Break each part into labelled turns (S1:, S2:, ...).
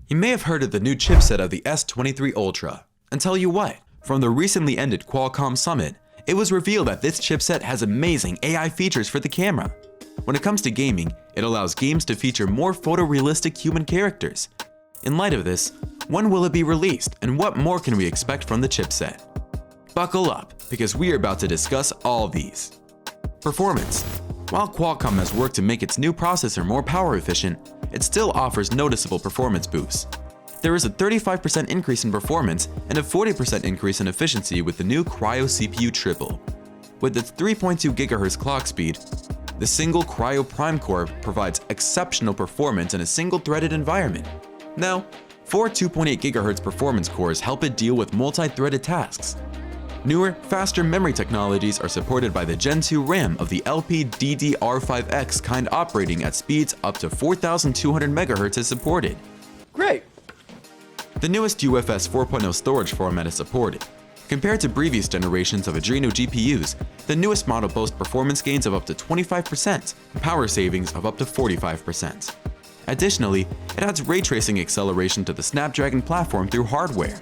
S1: You may have heard of the new chipset of the S23 Ultra. And tell you what, from the recently ended Qualcomm Summit, it was revealed that this chipset has amazing AI features for the camera. When it comes to gaming, it allows games to feature more photorealistic human characters. In light of this, when will it be released and what more can we expect from the chipset? Buckle up, because we are about to discuss all these. Performance. While Qualcomm has worked to make its new processor more power efficient, it still offers noticeable performance boosts. There is a 35% increase in performance and a 40% increase in efficiency with the new Cryo CPU Triple. With its 3.2 GHz clock speed, the single Cryo Prime core provides exceptional performance in a single-threaded environment. Now, 4 2.8 GHz performance cores help it deal with multi-threaded tasks. Newer, faster memory technologies are supported by the Gen 2 RAM of the LPDDR5X kind, operating at speeds up to 4,200 MHz is supported.
S2: Great!
S1: The newest UFS 4.0 storage format is supported. Compared to previous generations of Adreno GPUs, the newest model boasts performance gains of up to 25% and power savings of up to 45%. Additionally, it adds ray tracing acceleration to the Snapdragon platform through hardware.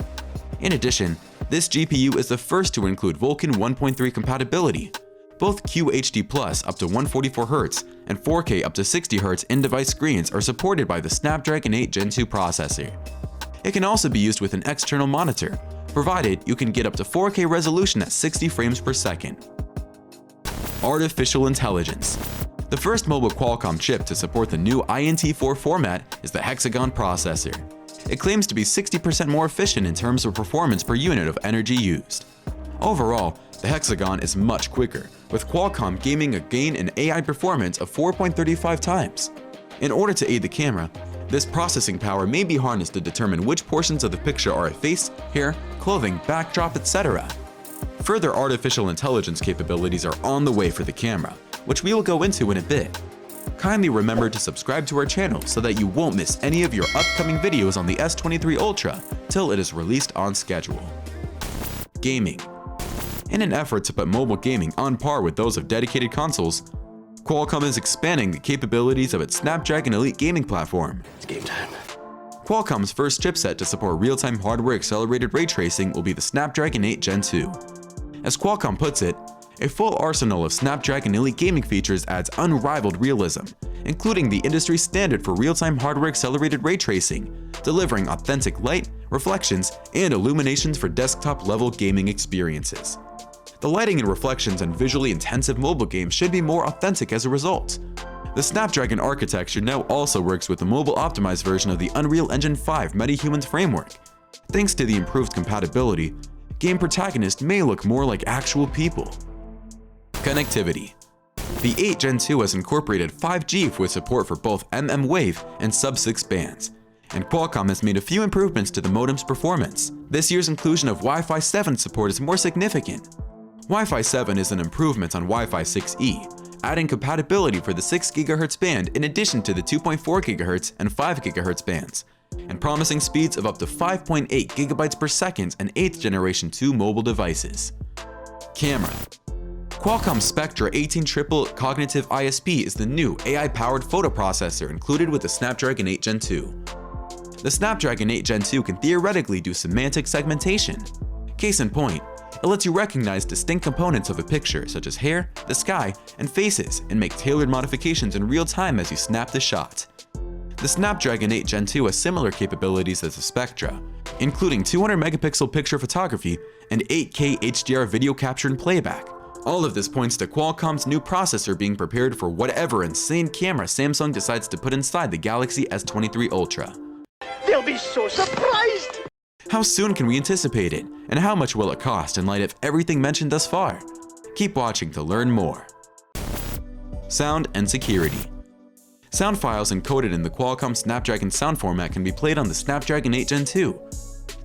S1: In addition, this GPU is the first to include Vulkan 1.3 compatibility. Both QHD+ up to 144Hz and 4K up to 60Hz in-device screens are supported by the Snapdragon 8 Gen 2 processor. It can also be used with an external monitor, provided you can get up to 4K resolution at 60 frames per second. Artificial intelligence. The first mobile Qualcomm chip to support the new INT4 format is the Hexagon processor. It claims to be 60% more efficient in terms of performance per unit of energy used. Overall, the Hexagon is much quicker, with Qualcomm gaining a gain in AI performance of 4.35 times. In order to aid the camera, this processing power may be harnessed to determine which portions of the picture are a face, hair, clothing, backdrop, etc. Further artificial intelligence capabilities are on the way for the camera, which we will go into in a bit. Kindly remember to subscribe to our channel so that you won't miss any of your upcoming videos on the S23 Ultra till it is released on schedule. Gaming. In an effort to put mobile gaming on par with those of dedicated consoles, Qualcomm is expanding the capabilities of its Snapdragon Elite gaming platform.
S2: It's game time.
S1: Qualcomm's first chipset to support real-time hardware accelerated ray tracing will be the Snapdragon 8 Gen 2. As Qualcomm puts it, a full arsenal of Snapdragon Elite gaming features adds unrivaled realism, including the industry standard for real-time hardware accelerated ray tracing, delivering authentic light, reflections, and illuminations for desktop-level gaming experiences. The lighting and reflections in visually intensive mobile games should be more authentic as a result. The Snapdragon architecture now also works with the mobile-optimized version of the Unreal Engine 5 MetaHumans framework. Thanks to the improved compatibility, game protagonists may look more like actual people. Connectivity. The 8 Gen 2 has incorporated 5G with support for both mmWave and sub-6 bands, and Qualcomm has made a few improvements to the modem's performance. This year's inclusion of Wi-Fi 7 support is more significant. Wi-Fi 7 is an improvement on Wi-Fi 6E, adding compatibility for the 6 GHz band in addition to the 2.4 GHz and 5 GHz bands, and promising speeds of up to 5.8 GB per second in 8th generation 2 mobile devices. Camera. Qualcomm Spectra 18 Triple Cognitive ISP is the new AI-powered photo processor included with the Snapdragon 8 Gen 2. The Snapdragon 8 Gen 2 can theoretically do semantic segmentation. Case in point, it lets you recognize distinct components of a picture such as hair, the sky, and faces, and make tailored modifications in real time as you snap the shot. The Snapdragon 8 Gen 2 has similar capabilities as the Spectra, including 200 megapixel picture photography and 8K HDR video capture and playback. All of this points to Qualcomm's new processor being prepared for whatever insane camera Samsung decides to put inside the Galaxy S23 Ultra.
S2: They'll be so surprised!
S1: How soon can we anticipate it, and how much will it cost in light of everything mentioned thus far? Keep watching to learn more. Sound and security. Sound files encoded in the Qualcomm Snapdragon sound format can be played on the Snapdragon 8 Gen 2.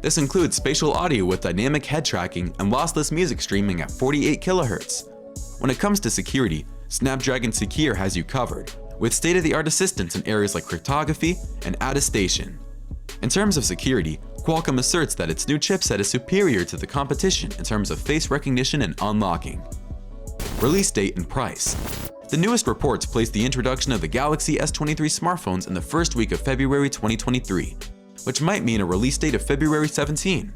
S1: This includes spatial audio with dynamic head tracking and lossless music streaming at 48 kHz. When it comes to security, Snapdragon Secure has you covered, with state-of-the-art assistance in areas like cryptography and attestation. In terms of security, Qualcomm asserts that its new chipset is superior to the competition in terms of face recognition and unlocking. Release date and price. The newest reports place the introduction of the Galaxy S23 smartphones in the first week of February 2023, which might mean a release date of February 17.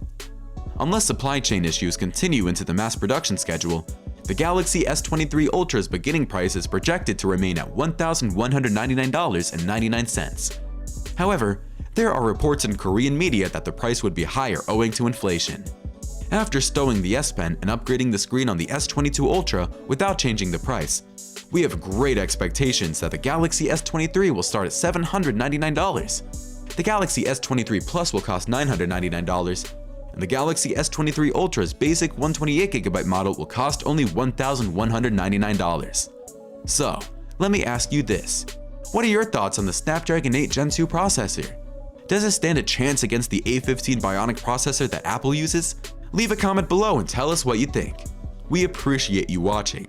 S1: Unless supply chain issues continue into the mass production schedule, the Galaxy S23 Ultra's beginning price is projected to remain at $1,199.99. However, there are reports in Korean media that the price would be higher owing to inflation. After stowing the S Pen and upgrading the screen on the S22 Ultra without changing the price, we have great expectations that the Galaxy S23 will start at $799. The Galaxy S23 Plus will cost $999, and the Galaxy S23 Ultra's basic 128GB model will cost only $1,199. So, let me ask you this. What are your thoughts on the Snapdragon 8 Gen 2 processor? Does it stand a chance against the A15 Bionic processor that Apple uses? Leave a comment below and tell us what you think. We appreciate you watching.